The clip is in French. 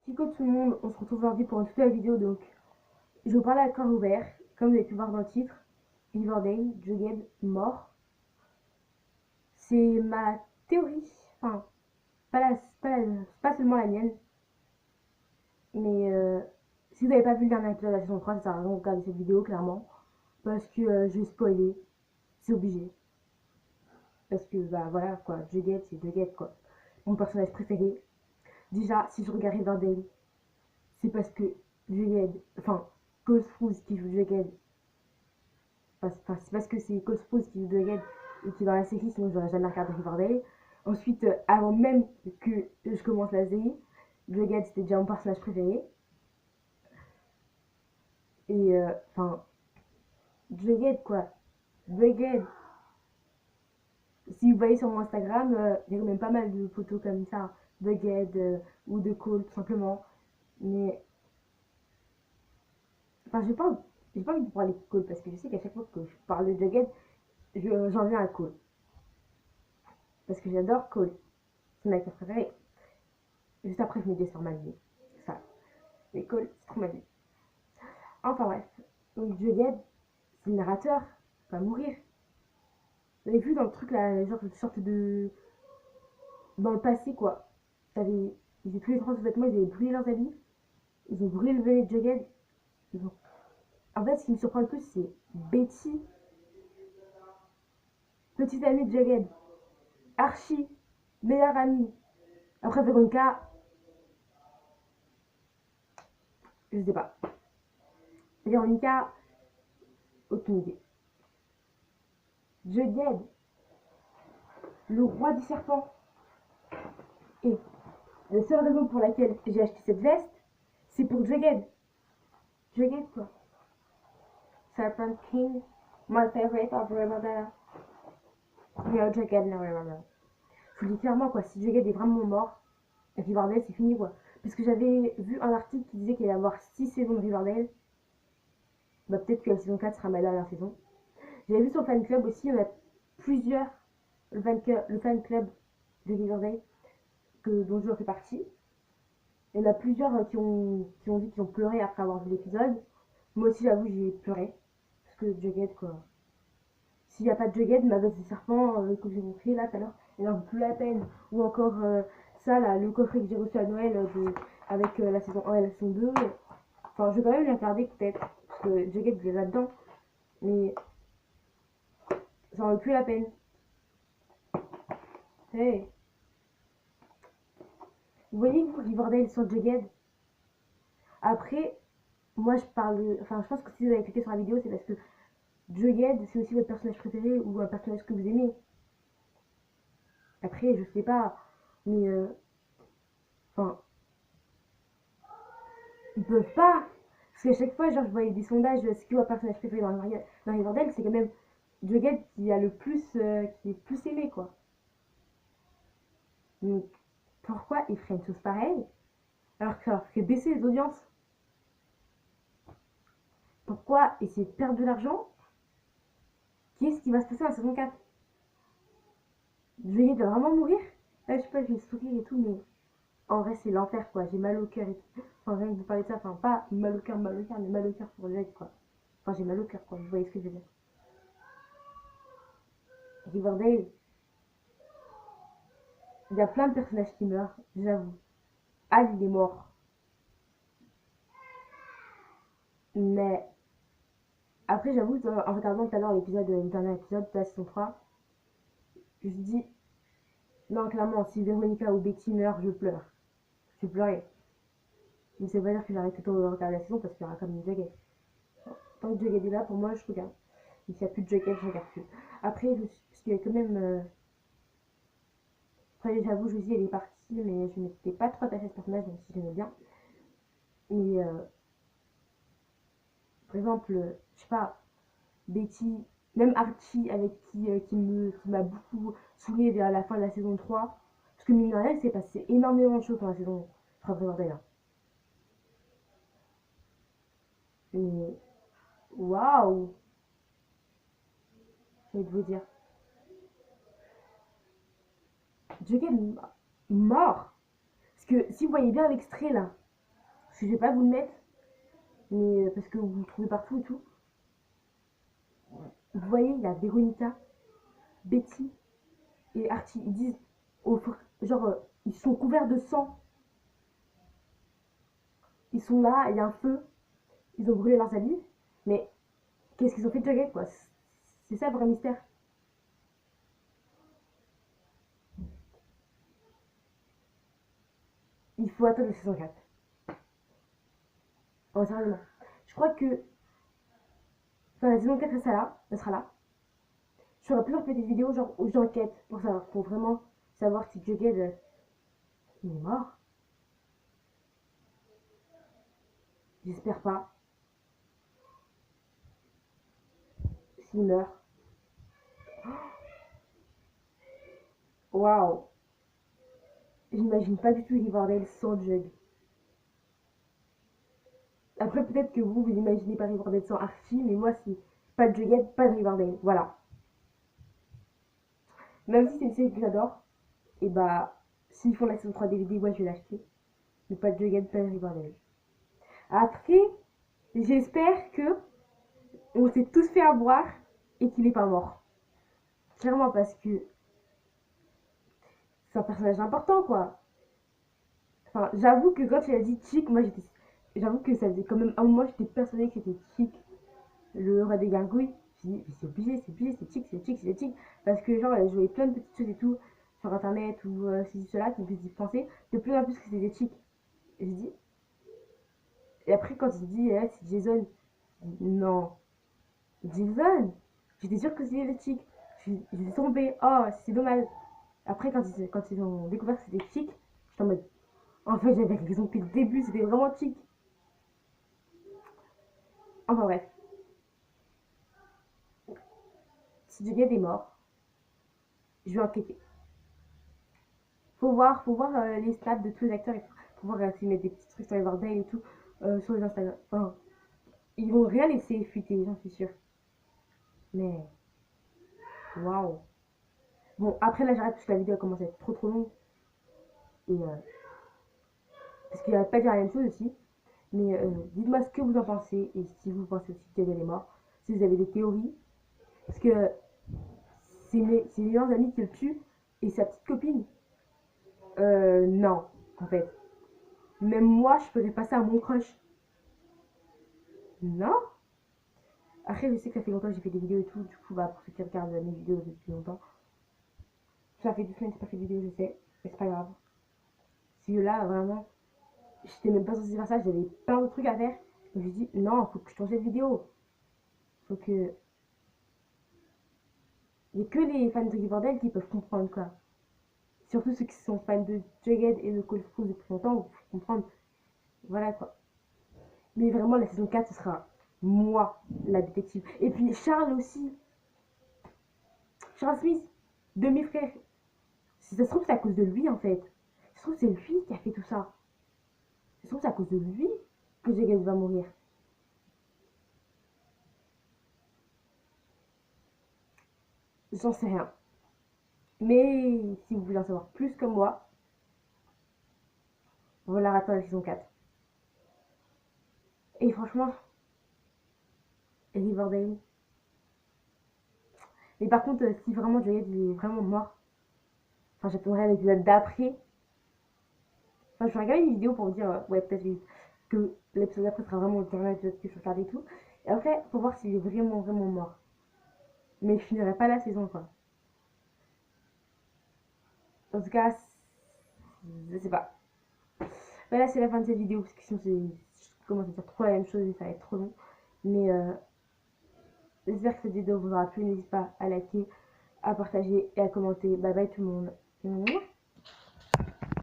Coucou tout le monde, on se retrouve aujourd'hui pour une nouvelle vidéo. Donc je vais vous parler à cœur ouvert, comme vous avez pu voir dans le titre. Riverdale, Jughead mort. C'est ma théorie, enfin pas seulement la mienne, mais si vous n'avez pas vu le dernier épisode de la saison 3, ça sert à rien de regarder cette vidéo clairement, parce que je vais spoiler, c'est obligé. Parce que bah voilà quoi, Jughead c'est Jughead quoi, mon personnage préféré. Déjà, si je regarde Riverdale, c'est parce que Jughead, enfin Cole Sprouse qui joue Jughead. Enfin, c'est parce que c'est Cole Sprouse qui joue Jughead et qui est dans la série, sinon j'aurais jamais regardé Riverdale. Ensuite, avant même que je commence la série, Jughead c'était déjà mon personnage préféré. Et enfin, Jughead quoi. Jughead. Si vous voyez sur mon Instagram, il y a quand même pas mal de photos comme ça. Jughead ou de Cole tout simplement. Mais enfin, j'ai pas envie de parler de Cole parce que je sais qu'à chaque fois que je parle de Jughead, j'en viens à Cole. Parce que j'adore Cole. C'est mon acteur préféré. Juste après, je mets des sur ma vie. Ça. L'école, c'est trop ma vie. Enfin bref. Donc Juliette, c'est le narrateur. Va mourir. Vous avez vu dans le truc là, genre une sorte de. Dans le passé quoi. T'avais. Ils étaient tous les trois sous-vêtements, ils avaient brûlé leurs habits. Ils ont brûlé le venez de Jughead. Ont... En fait, ce qui me surprend le plus, c'est Betty, petite amie de Jughead. Archie, meilleure amie. Après, Veronica, je sais pas. Veronica, aucune idée. Jughead, le roi du serpent. Et la seule raison pour laquelle j'ai acheté cette veste, c'est pour Jughead. Jughead quoi. Serpent King, my favorite of Riverdale. No Jughead, no Riverdale. Je vous dis clairement quoi, si Jughead est vraiment mort, Riverdale c'est fini quoi. Parce que j'avais vu un article qui disait qu'il allait y avoir 6 saisons de Riverdale. Bah peut-être que la saison 4 sera ma dernière saison. J'avais vu sur le fan club aussi, il y en a plusieurs, le fan club de Riverdale, dont je fais partie. Il y en a plusieurs qui ont dit qu'ils ont pleuré après avoir vu l'épisode. Moi aussi, j'avoue, j'ai pleuré. Parce que Jughead, quoi. S'il n'y a pas de Jughead, ma veste de serpent que j'ai montré là tout à l'heure, elle en vaut plus la peine. Ou encore ça, là, le coffret que j'ai reçu à Noël avec la saison 1 et la saison 2. Enfin, je vais quand même les regarder peut-être. Parce que Jughead, il est là-dedans. Mais ça en vaut plus la peine. Hey. Vous voyez, vous, Riverdale sans Jughead. Après, moi, je parle. Enfin, je pense que si vous avez cliqué sur la vidéo, c'est parce que Jughead, c'est aussi votre personnage préféré ou un personnage que vous aimez. Après, je sais pas, mais enfin, ils peuvent pas. Parce qu'à chaque fois, genre, je voyais des sondages, ce qui est votre personnage préféré dans Riverdale, c'est quand même Jughead qui a le plus, qui est plus aimé, quoi. Donc, pourquoi ils feraient une chose pareille alors que ça leur ferait baisser les audiences? Pourquoi essayer de perdre de l'argent? Qu'est-ce qui va se passer dans la saison 4? Jughead va vraiment mourir? Là, je sais pas, je vais sourire et tout, mais en vrai, c'est l'enfer, quoi. J'ai mal au cœur et tout. Enfin, rien que vous parler de ça, enfin, pas mal au cœur, mais mal au cœur pour Jughead, quoi. Enfin, j'ai mal au cœur, quoi. Vous voyez ce que je veux dire. Riverdale, il y a plein de personnages qui meurent, j'avoue. Al, il est mort. Mais après, j'avoue, en regardant tout à l'heure le dernier épisode de la saison 3, je me suis dit, non, clairement, si Veronica ou Betty meurt, je pleure. Je vais pleurer. Mais ça veut pas dire que j'arrête de regarder la saison parce qu'il y aura comme une Jughead. Tant que Jughead est là, pour moi, je regarde. Et s'il n'y a plus de Jughead, je regarde plus. Après, parce qu'il y a quand même. Après, j'avoue, je vous dis, elle est partie, mais je n'étais pas trop attachée à ce personnage, même si j'aimais bien. Mais par exemple, je sais pas, Betty, même Archie avec qui m'a beaucoup saoulé vers la fin de la saison 3. Parce que mine de rien, c'est passé énormément de choses dans la saison 3 de Riverdale. Mais waouh, j'ai envie de vous dire. Jughead mort. Parce que si vous voyez bien l'extrait là, Je vais pas vous le mettre, mais parce que vous le trouvez partout et tout. Vous voyez, il y a Véronica, Betty et Archie. Ils disent, genre, ils sont couverts de sang. Ils sont là, il y a un feu. Ils ont brûlé leurs habits. Mais qu'est-ce qu'ils ont fait de Jughead, quoi? C'est ça le vrai mystère. Il faut attendre la saison 4. Oh, sérieusement. Je crois que enfin, la saison 4, elle sera là. Je ferai plusieurs petites vidéos, genre où j'enquête pour savoir, pour vraiment savoir si Jughead il est mort. J'espère pas. S'il meurt. Waouh! J'imagine pas du tout Riverdale sans Jug. Après, peut-être que vous imaginez pas Riverdale sans Archie, mais moi, si pas de Jughead, pas de Riverdale. Voilà. Même si c'est une série que j'adore, et bah, s'ils font la saison 3 DVD, ouais, je vais l'acheter. Mais pas de Jughead, pas de Riverdale. Après, j'espère que on s'est tous fait avoir et qu'il est pas mort. Clairement, parce que c'est un personnage important, quoi. Enfin, j'avoue que quand il a dit Chick, moi j'étais. J'avoue que ça faisait quand même un moment, j'étais persuadée que c'était Chick, le roi des gargouilles. J'ai dit, c'est obligé, c'est Chick, c'est Chick, c'est Chick. Parce que, genre, elle jouait plein de petites choses et tout sur internet ou ceci, cela qui me faisaient penser de plus en plus que c'était Chick. Et j'ai dit. Et après, quand il dit, c'est Jason, j'ai dit, non, Jason, j'étais sûre que c'était le Chick. J'étais tombée, oh, c'est dommage. Après, quand ils ont découvert que c'était Chick, j'étais en mode, en fait, j'avais raison depuis le début, c'était vraiment Chick. Enfin bref, si Jughead est mort, je vais enquêter. Faut voir les stats de tous les acteurs et tout. Faut voir s'ils mettent des petits trucs sur les Vardales et tout, sur les Instagram. Enfin, ils vont rien laisser fuiter, j'en suis sûre. Mais, waouh. Bon, après là, j'arrête parce que la vidéo a commencé à être trop longue. Et, parce qu'il n'arrête pas de dire la même chose aussi. Mais dites-moi ce que vous en pensez et si vous pensez aussi que Jughead est mort. Si vous avez des théories. Parce que c'est ses meilleurs amis qui le tuent et sa petite copine. Non, en fait. Même moi, je ferais pas ça à mon crush. Non. Après, je sais que ça fait longtemps que j'ai fait des vidéos et tout. Du coup, bah, pour ceux qui regardent mes vidéos depuis longtemps, ça fait 2 semaines que j'ai pas fait de vidéo, je sais. Mais c'est pas grave. Si là, vraiment, j'étais même pas censée faire ça, j'avais plein de trucs à faire. Et je me suis dit, non, faut que je tourne cette vidéo. Faut que. Il n'y a que les fans de Riverdale qui peuvent comprendre, quoi. Surtout ceux qui sont fans de Jughead et de Cole Sprouse depuis longtemps, vous pouvez comprendre. Voilà, quoi. Mais vraiment, la saison 4, ce sera moi, la détective. Et puis Charles aussi. Charles Smith, demi-frère. Si ça se trouve, c'est à cause de lui, en fait. Ça se trouve, c'est lui qui a fait tout ça. Ça se trouve, c'est à cause de lui que Jughead va mourir. J'en sais rien. Mais si vous voulez en savoir plus que moi, voilà, attends la saison 4. Et franchement, Riverdale. Mais par contre, si vraiment Jughead est vraiment mort, enfin, j'attendrai l'épisode d'après. Enfin, je vais regarder une vidéo pour vous dire, ouais, peut-être que l'épisode d'après sera vraiment le dernier épisode que je regarde et tout. Et après, faut voir s'il est vraiment mort. Mais je finirai pas la saison, quoi. En tout cas, je sais pas. Voilà, c'est la fin de cette vidéo, parce que sinon, je commence à dire trop la même chose et ça va être trop long. Mais j'espère que cette vidéo vous aura plu. N'hésitez pas à liker, à partager et à commenter. Bye bye tout le monde.